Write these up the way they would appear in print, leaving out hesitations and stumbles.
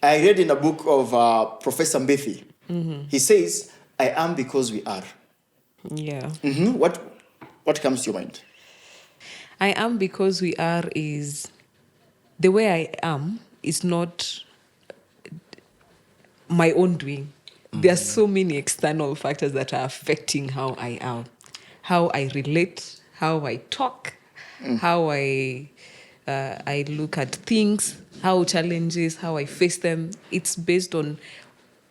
I read in a book of Professor Mbethi. He says, I am because we are. Yeah. What comes to your mind? I am because we are is the way I am is not my own doing. There are so many external factors that are affecting how I am, how I relate, how I talk, how I look at things, how challenges, how I face them. It's based on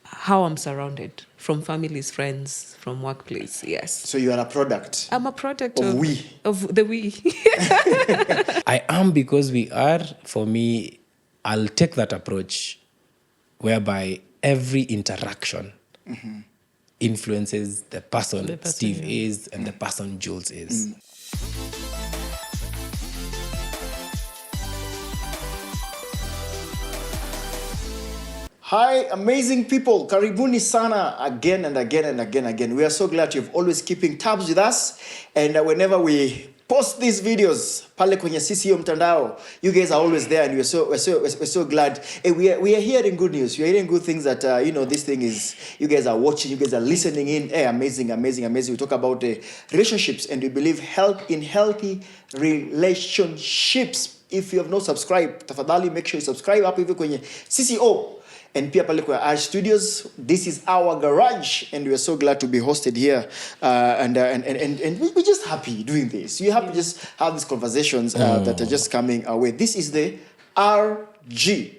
how I'm surrounded, from families, friends, from workplace. Yes. So you are a product. I'm a product of the we. I am because we are. For me, I'll take that approach whereby every interaction influences the person Steve is and the person Jules is. Hi, amazing people. Karibuni sana again and again and again and again. We are so glad you've always keeping tabs with us. And whenever we post these videos, pale kwenye CCO mtandao, you guys are always there, and we're so glad. Hey, we are hearing good news. We are hearing good things that this thing is. You guys are watching. You guys are listening in. Hey, amazing. We talk about relationships, and we believe in healthy relationships. If you have not subscribed, tafadhali make sure you subscribe hapo hivi kwenye CCO. And pia pale kwa Ash Studios, this is our garage, and we are so glad to be hosted here. And we're just happy doing this. We're happy just have these conversations that are just coming our way. This is the RG,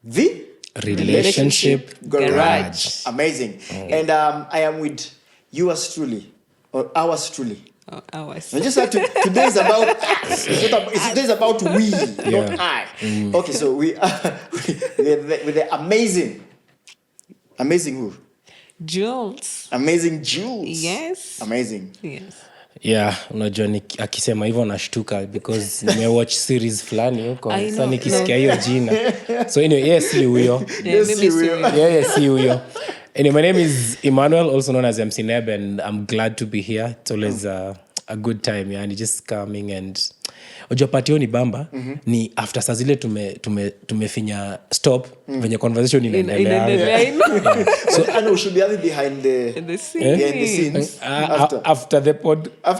the Relationship Garage. Amazing. And I am with yours truly, or ours truly. Ours. I just have to. Today's about us. Today's about we, not I. Okay, so we are with the amazing who? Jules. Amazing Jules. Yes. Amazing. Yes. Yeah, unajua akisema hivyo nashtuka because nimewatch series fulani huko. Sasa nikisikia hiyo jina. So anyway, yes, si huyo. Si huyo. Anyway, my name is Emmanuel, also known as MC Neb, and I'm glad to be here. It's always a good time, yeah, and just coming and unajua patio ni bamba ni after saa zile tumefinya stop venye conversation inaendelea. So I know we should be having behind the scenes after the pod. I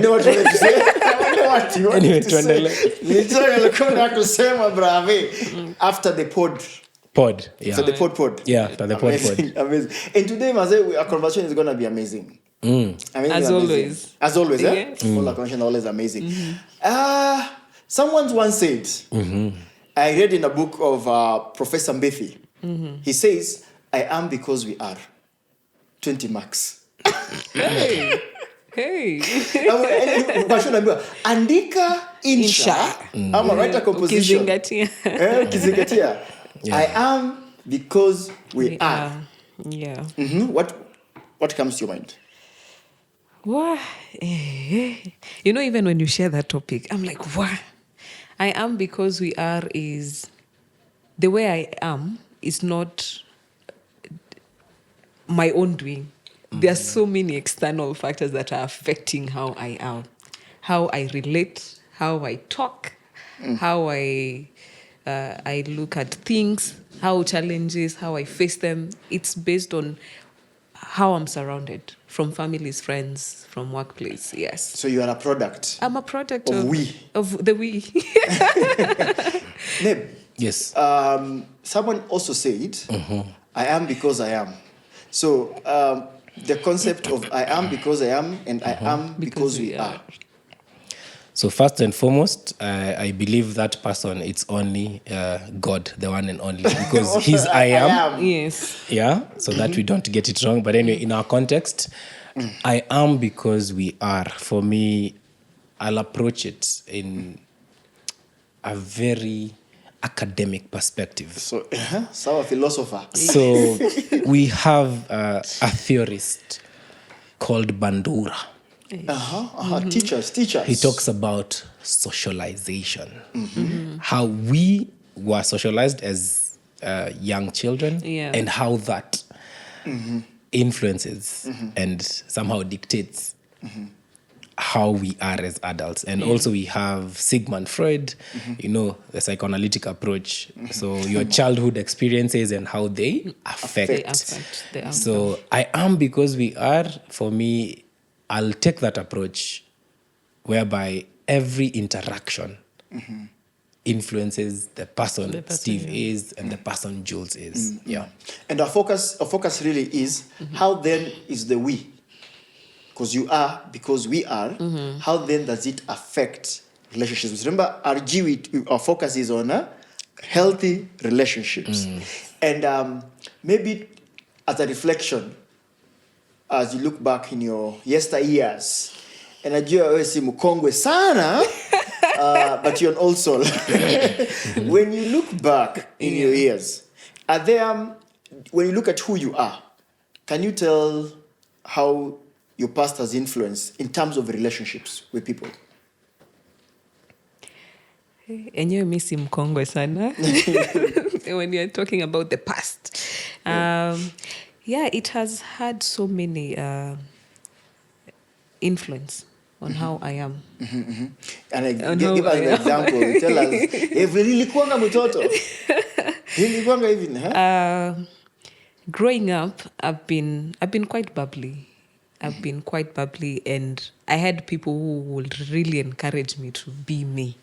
know what you want to say. Anyway, tuendelee. Nilikuwa kusema brave after the pod. Yeah. So the pod. Yeah, after the pod. Amazing. And today, Maze, our conversation is going to be amazing. As always. As always, yes. All our conversation always amazing. Someone once said, I read in a book of Professor Mbethi. He says, I am because we are. 20 marks. Hey. Andika insha. I'm a writer composition. Kizingatia. Yeah. I am because we are. Yeah. What comes to your mind? What? Even when you share that topic, I'm like, what? I am because we are is the way I am is not my own doing. There are so many external factors that are affecting how I am, how I relate, how I talk, how I look at things, how challenges, how I face them. It's based on how I'm surrounded, from families, friends, from workplace. Yes. So you are a product. I'm a product of the we. Neb. Yes. Someone also said, I am because I am. So the concept of I am because I am and I am because we are. So first and foremost, I believe that person, it's only God, the one and only, because he's I am. Yes. Yeah, so that we don't get it wrong. But anyway, in our context, I am because we are. For me, I'll approach it in a very academic perspective. So, a philosopher. So we have a theorist called Bandura. Teachers. He talks about socialization. How we were socialized as young children, and how that influences and somehow dictates how we are as adults. And also we have Sigmund Freud, the psychoanalytic approach. So your childhood experiences and how they affect the outcome. So I am because we are. For me, I'll take that approach whereby every interaction influences the person Steve is and the person Jules is. And our focus really is how then is the we? Because you are, because we are, how then does it affect relationships? Remember, our focus is on healthy relationships. And maybe as a reflection, as you look back in your yesteryears, and najua wewe si mkongwe sana, but you're an old soul. When you look back in your years, are there, when you look at who you are, can you tell how your past has influenced in terms of relationships with people? Enyewe mi si mkongwe sana. When you're talking about the past. It has had so many influence on how I am. And give us an example. Tell us. Nilikuwanga mtoto. Nilikuwanga hivi, growing up, I've been quite bubbly. I've been quite bubbly, and I had people who would really encourage me to be me.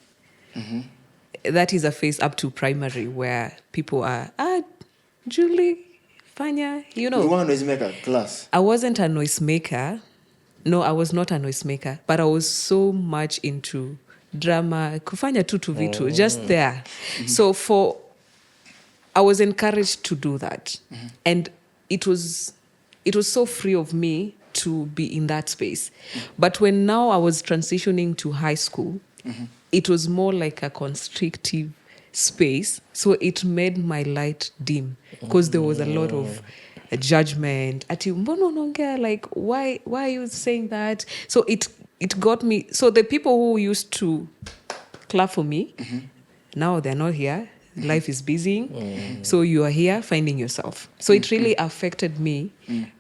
That is a phase up to primary where people are, Julie, Fanya, You want a noisemaker class? I wasn't a noisemaker. No, I was not a noisemaker, but I was so much into drama, kufanya tu vitu, just there. So I was encouraged to do that. And it was so free of me to be in that space. But when now I was transitioning to high school, it was more like a constrictive space. So it made my light dim because there was a lot of judgment. Ati mbono unaongea, like why are you saying that? So it got me. So the people who used to clap for me, now they're not here. Life is busy. So you are here finding yourself. So it really affected me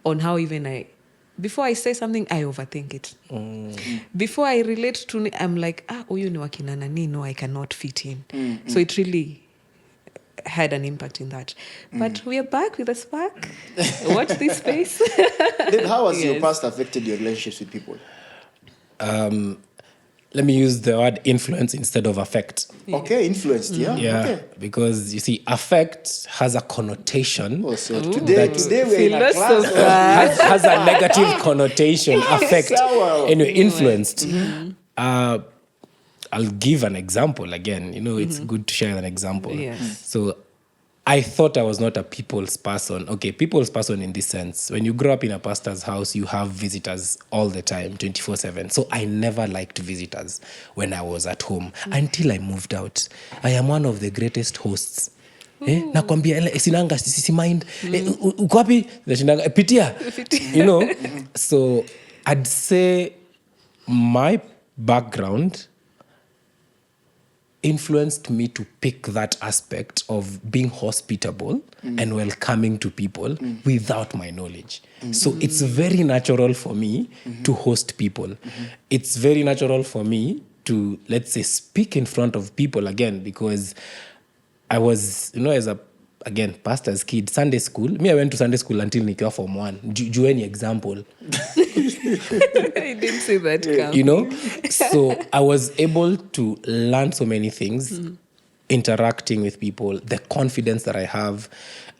on how even before I say something, I overthink it. Before I relate to, I'm like, huyu ni wakina nani, no, I cannot fit in. So it really had an impact in that. But we are back with a spark. Watch this space. Then how has your past affected your relationships with people? Let me use the word influence instead of affect. Okay, influenced, yeah. Okay. Because you see, affect has a connotation. Oh, so today we're in a class. has a negative connotation. Affect. Anyway, influenced. I'll give an example again. It's good to share an example. Yes. So I thought I was not a people's person. Okay, people's person in this sense. When you grow up in a pastor's house, you have visitors all the time, 24/7. So I never liked visitors when I was at home until I moved out. I am one of the greatest hosts. Nakwambia sinanga sisi mind. Uko wapi? Pitia. So I'd say my background influenced me to pick that aspect of being hospitable and welcoming to people without my knowledge. So it's very natural for me to host people. It's very natural for me to, let's say, speak in front of people again, because I was, as a, again, pastor's kid, Sunday school. I went to Sunday school until nikiwa form 1. Jueni example. I didn't say that. So I was able to learn so many things, interacting with people, the confidence that I have.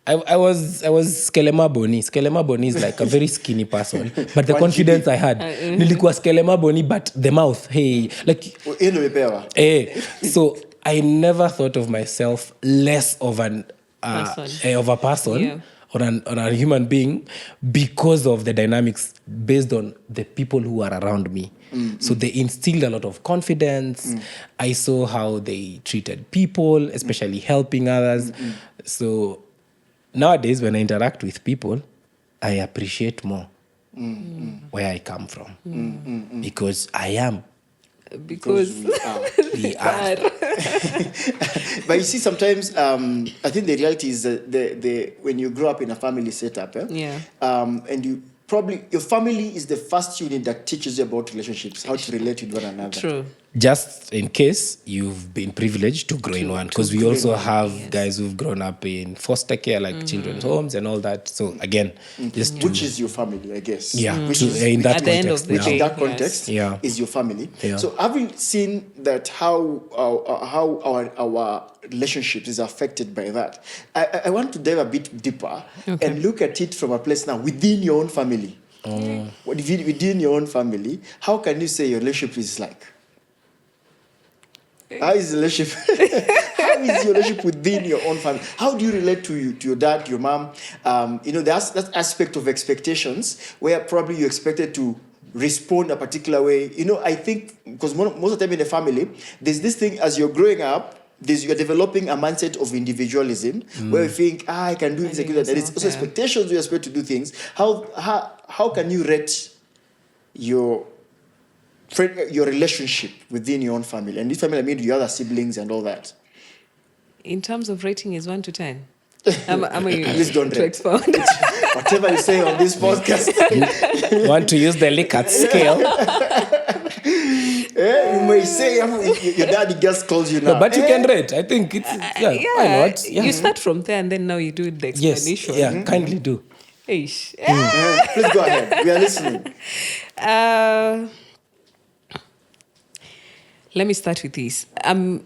I was Skelema Boni. Skelema Boni is like a very skinny person, but the confidence I had. Nilikuwa Skelema Boni, but the mouth, hey, like. So I never thought of myself less of a person. Or a human being because of the dynamics based on the people who are around me. So they instilled a lot of confidence. I saw how they treated people, especially helping others. So nowadays, when I interact with people, I appreciate more where I come from. Because I am. Because we are. But you see, sometimes I think the reality is that when you grow up in a family setup, and probably your family is the first unit that teaches you about relationships, how to relate with one another. True. Just in case you've been privileged to grow in one, because we also have guys who've grown up in foster care, like children's homes and all that. So again, just which is your family, I guess. Yeah, which to, is in that at the end of context. the now. day. in that context Yeah. is your family. Yeah. So having seen that how our relationships is affected by that, I want to dive a bit deeper and look at it from a place now within your own family. Within your own family, how can you say your relationship is like? How is the relationship? How is your relationship within your own family? How do you relate to your dad, your mom? There's that aspect of expectations where probably you expected to respond a particular way. I think because most of the time in the family, there's this thing as you're growing up. You're developing a mindset of individualism where you think, I can do this, I can do that. There is also expectations we expect to do things. How can you rate your relationship within your own family? And this family, I mean, your other siblings and all that. In terms of rating, is 1 to 10. Please don't to rate. expound. Whatever you say on this podcast. Want to use the Likert scale? You may say your daddy just calls you now. No, but you can rate. I think it's why not? Yeah. You start from there and then now you do the Yes. explanation. Yeah. Kindly do. Eish. Please go ahead. We are listening. Let me start with this. I'm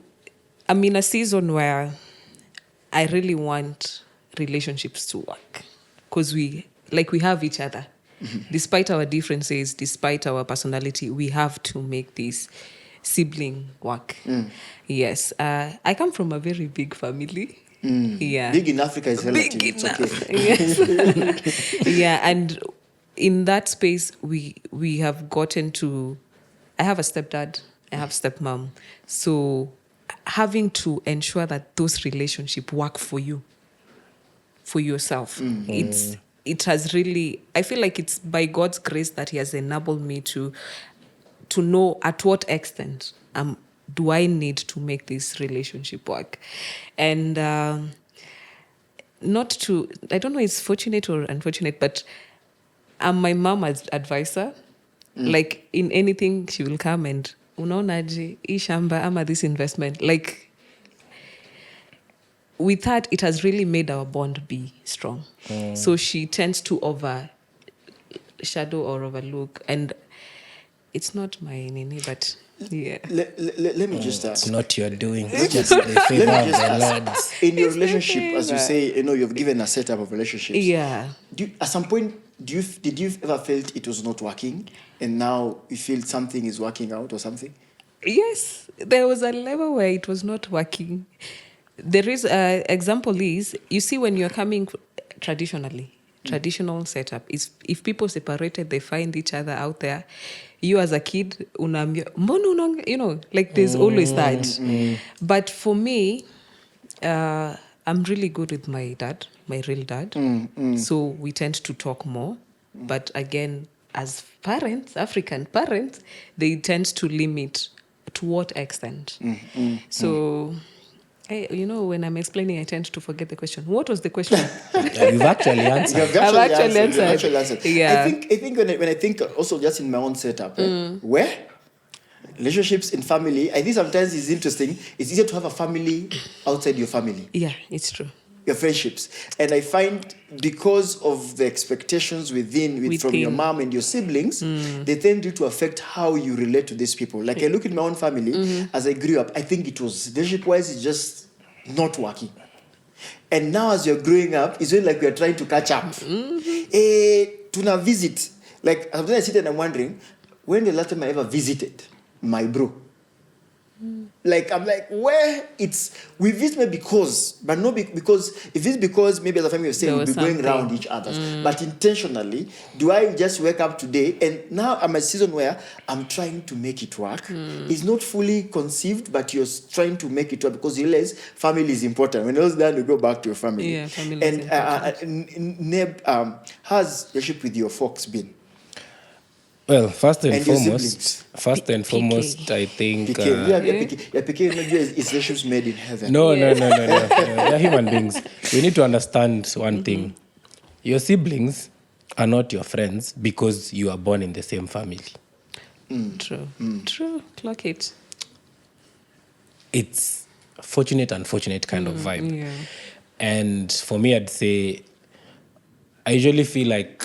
in a season where I really want relationships to work because we have each other. Despite our differences, despite our personality, we have to make this sibling work. Yes. I come from a very big family. Yeah. Big in Africa is relative. Big It's enough. okay. Yes. Yeah, and in that space, we have gotten to... I have a stepdad, I have stepmom. So having to ensure that those relationships work for you, for yourself, it has really... I feel like it's by God's grace that he has enabled me to know at what extent do I need to make this relationship work. And I don't know if it's fortunate or unfortunate, but I'm my mama's advisor. Like in anything, she will come and, unaonaje, hii shamba ama this investment. Like with that, it has really made our bond be strong. So she tends to overshadow or overlook. And it's not my nini, but yeah. Let me just ask. It's not your doing. It's just the favor of the Lord. In your relationship, as you say, you've given a setup of relationships. Yeah. At some point, did you ever felt it was not working, and now you feel something is working out or something? Yes, there was a level where it was not working. There is example is, you see, when you're coming traditional setup is if people separated, they find each other out there. You as a kid, like there's always that. But for me, I'm really good with my dad, my real dad. So we tend to talk more. But again, as parents, African parents, they tend to limit to what extent. So... when I'm explaining, I tend to forget the question. What was the question? You've actually answered. You've actually answered. Yeah. I think when I think also just in my own setup, where relationships in family, I think sometimes it's interesting. It's easier to have a family outside your family. Yeah, it's true. Your friendships. And I find because of the expectations from your mom and your siblings, they tend to affect how you relate to these people. Like I look at my own family, as I grew up, I think it was, relationship-wise, it's just not working. And now as you're growing up, it's really like we're trying to catch up. To visit. Like sometimes I sit and I'm wondering, when the last time I ever visited my bro? Like I'm like, where we visit maybe but not because if it's because maybe as a family we're saying we'll be going around each other, but intentionally, do I just wake up today and now I'm a season where I'm trying to make it work. It's not fully conceived, but you're trying to make it work because you realize family is important. When it's done, you go back to your family. Yeah, family is important. Neb, how's your relationship with your folks been? Well, first and siblings. foremost, I think... PK is relationships made in heaven. No. They're human beings. We need to understand one thing. Your siblings are not your friends because you are born in the same family. True. True. Clock it. It's fortunate, unfortunate kind of vibe. Yeah. And for me, I'd say, I usually feel like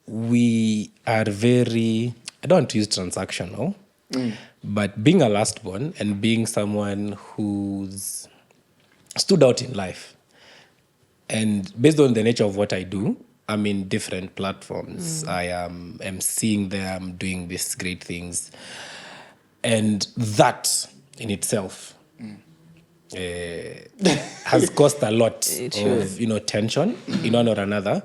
we are very, I don't want to use transactional, but being a lastborn and being someone who's stood out in life, and based on the nature of what I do, I'm in different platforms. I am emceeing there, I'm doing these great things. And that in itself has caused a lot of tension in one or another,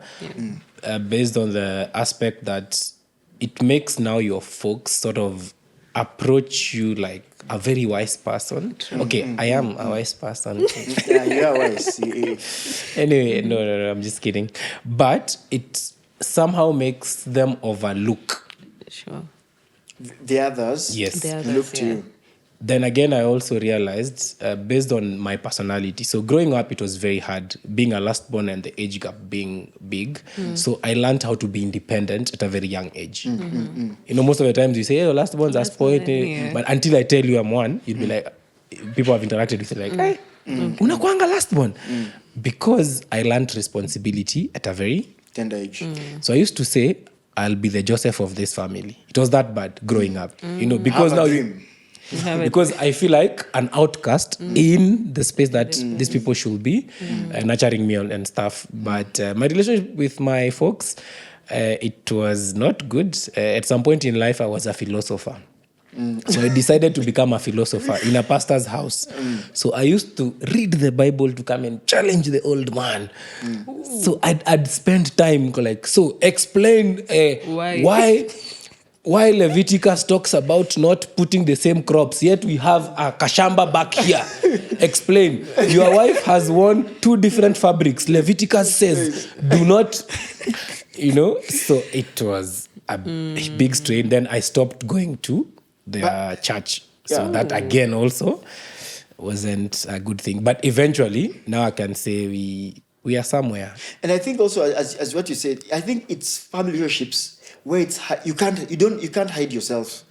based on the aspect that it makes now your folks sort of approach you like a very wise person. Okay, I am a wise person. Yeah, you are wise. Anyway, no, I'm just kidding. But it somehow makes them overlook. Sure. The others. Yes. The others, Look to you. Then again, I also realized, based on my personality, so growing up, it was very hard, being a lastborn and the age gap being big. So I learned how to be independent at a very young age. Most of the times you say, hey, lastborns are spoiled. But until I tell you I'm one, you'd be like, people have interacted with you like, hey, unakuanga lastborn. Because I learned responsibility at a very Tender age. So I used to say, I'll be the Joseph of this family. It was that bad growing up, because Have a now dream. because I feel like an outcast in the space that these people should be nurturing me and stuff. But my relationship with my folks, it was not good. At some point in life, I was a philosopher. So I decided to become a philosopher in a pastor's house. So I used to read the Bible to come and challenge the old man. So I'd spend time like, so explain why Leviticus talks about not putting the same crops, yet we have a kashamba back here. Explain. Your wife has worn 2 different fabrics. Leviticus says, do not, So it was a big strain. Then I stopped going to their church. So that again also wasn't a good thing. But eventually, now I can say we are somewhere. And I think also, as what you said, I think it's family relationships where it's you can't hide yourself.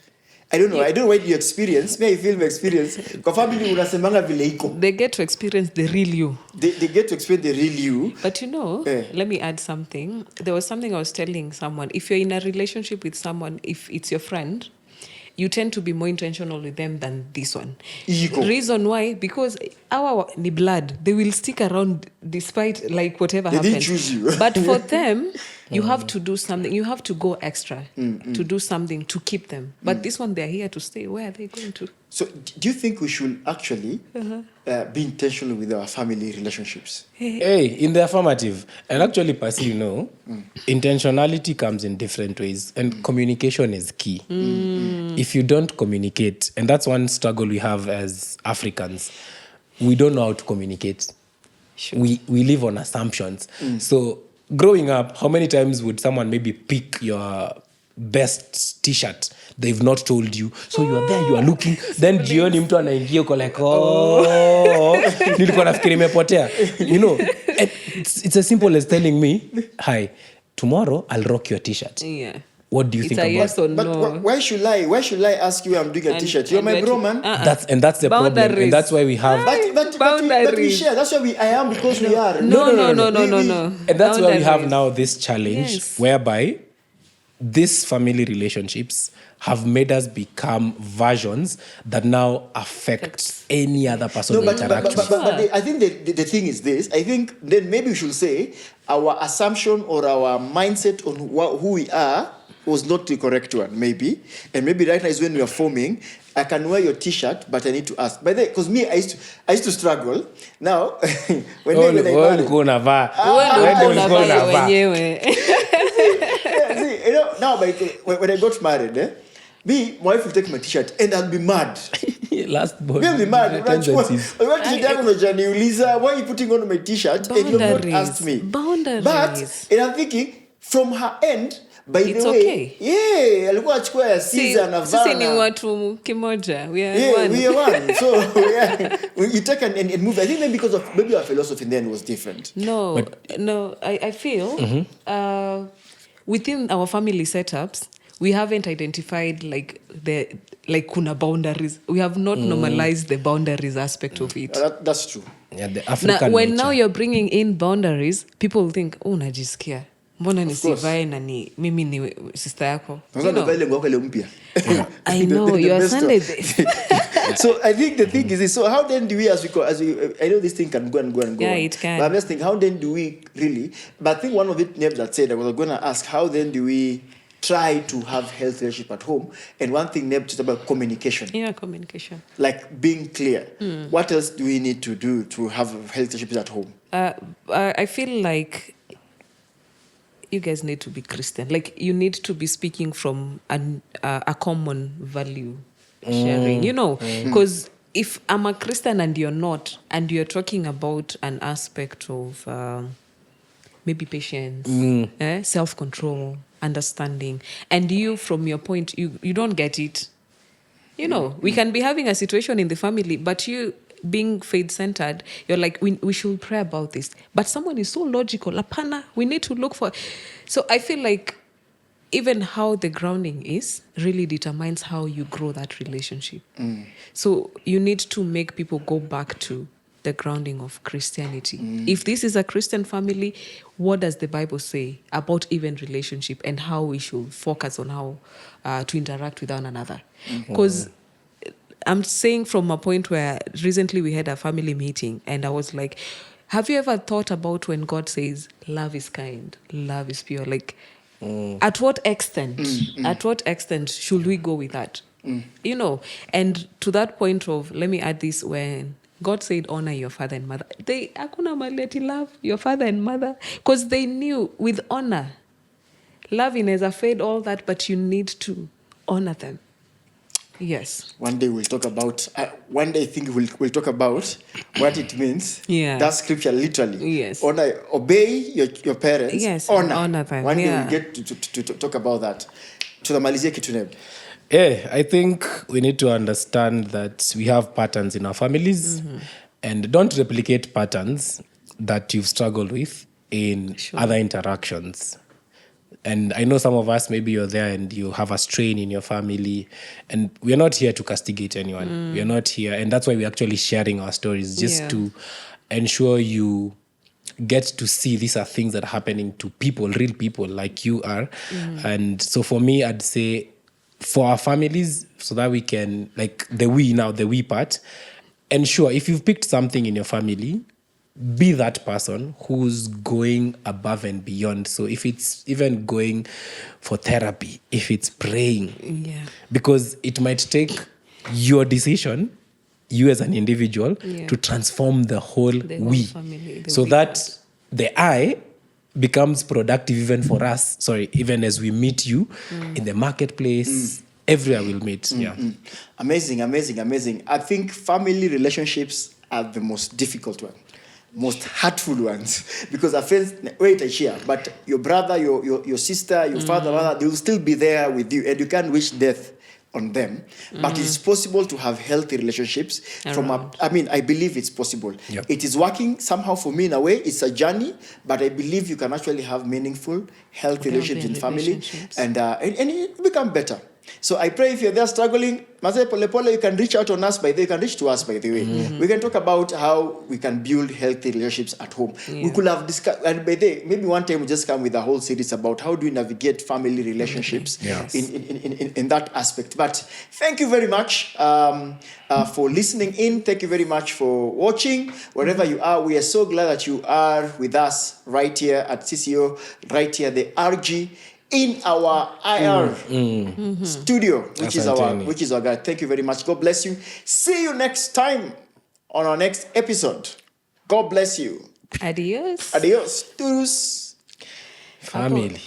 I don't know what you experience. May I feel my experience. Kwa family unasemanga vile iko. They get to experience the real you. They get to experience the real you. But let me add something. There was something I was telling someone. If you're in a relationship with someone, if it's your friend, you tend to be more intentional with them than this one. Ego. Reason why? Because our ni blood, they will stick around despite like whatever happens. They didn't choose you. But for them, you have to do something. You have to go extra to do something to keep them. But this one, they're here to stay. Where are they going to? So do you think we should actually be intentional with our family relationships? Hey, in the affirmative. And actually, Pasi, intentionality comes in different ways. And communication is key. If you don't communicate, and that's one struggle we have as Africans, we don't know how to communicate. Sure. We live on assumptions. So growing up, how many times would someone maybe pick your best t-shirt they've not told you, so you are there, you are looking, then jioni mtu anaingia uko like nilikuwa nafikiri imepotea. It's as simple as telling me, hi, tomorrow I'll rock your t-shirt. What do you think about it? Yes or But no. why should I ask you I'm doing a t-shirt? You're my bro, man. That's the problem, and that's why we have But we share. That's why I am, because we are. No. And that's why we have now this challenge whereby these family relationships have made us become versions that now affect any other person we interact with. But I think the thing is this. I think then maybe we should say our assumption or our mindset on who we are was not the correct one, maybe. And maybe right now is when we are forming. I can wear your t-shirt, but I need to ask. By the way, because me, I used to struggle. Now, when I married, now when I got married, my wife will take my t-shirt and I'll be mad. We'll be mad. Why are you putting on my t-shirt and you have not asked me? Boundaries. But, and I'm thinking, from her end, By It's the way, okay. yeah, alikuwa achukua ya Caesar na Vanna. Sisi ni watu kimoja. We are one. We are one. So yeah, you take and move. I think maybe because of maybe our philosophy then was different. No, I feel within our family setups, we haven't identified like kuna boundaries. We have not normalized the boundaries aspect of it. That's true. Yeah, the African When nature. now you're bringing in boundaries, people think, oh, najisikia. Mbona nisivae na mimi ni sister yako. You know? I know, you are Sunday best. So I think the thing is this. So how then do we, as we, I know this thing can go and go and go. Yeah, on. it can. But I'm just thinking, how then do we really? But I think one of the names that said, I was going to ask, how then do we try to have healthy relationship at home? And one thing Neb talked about communication. Yeah, communication. Like being clear. What else do we need to do to have healthy relationships at home? I feel like you guys need to be Christian. Like you need to be speaking from a common value sharing, you know, because if I'm a Christian and you're not, and you're talking about an aspect of maybe patience, self-control, understanding, and you from your point, you don't get it. You know, we can be having a situation in the family, but you being faith-centered, you're like, we should pray about this. But someone is so logical. Lapana, we need to look for... So I feel like even how the grounding is really determines how you grow that relationship. So you need to make people go back to the grounding of Christianity. If this is a Christian family, what does the Bible say about even relationship and how we should focus on how to interact with one another? Because I'm saying from a point where recently we had a family meeting and I was like, have you ever thought about when God says love is kind, love is pure? Like, at what extent? At what extent should we go with that? You know, and to that point of, let me add this, when God said honor your father and mother, they hakuna maleti love your father and mother, because they knew with honor, love inaweza fade all that, but you need to honor them. Yes. One day we'll talk about, one day I think we'll talk about what it means. Yeah. That scripture literally. Yes. Honor, obey your parents. Yes. Honor them. One day we'll get to talk about that. Tunamalizia kitu Neb. Yeah, I think we need to understand that we have patterns in our families and don't replicate patterns that you've struggled with in other interactions. And I know some of us, maybe you're there and you have a strain in your family, and we're not here to castigate anyone. We're not here. And that's why we're actually sharing our stories, just to ensure you get to see these are things that are happening to people, real people like you are. And so for me, I'd say for our families, so that we can, like the we part, ensure if you've picked something in your family, be that person who's going above and beyond. So if it's even going for therapy, if it's praying, because it might take your decision, you as an individual, to transform the whole family, so that the I becomes productive even for us. Even as we meet you in the marketplace, everywhere we'll meet. Amazing. I think family relationships are the most difficult one. Most hurtful ones, because I feel but your brother, your sister, your father, mother, they will still be there with you, and you can't wish death on them. But it's possible to have healthy relationships I believe it's possible. It is working somehow for me in a way. It's a journey, but I believe you can actually have meaningful, healthy relationships in family, and you become better. So I pray if you're there struggling, you can reach out on us you can reach to us by the way. We can talk about how we can build healthy relationships at home. We could have discussed, and by the maybe one time we just come with a whole series about how do we navigate family relationships in that aspect. But thank you very much for listening in. Thank you very much for watching. Wherever you are, we are so glad that you are with us right here at CCO, right here, the RG, in our IR studio, which is our guide. Thank you very much. God bless you. See you next time on our next episode. God bless you. Adios. Adios. Toodles. Family.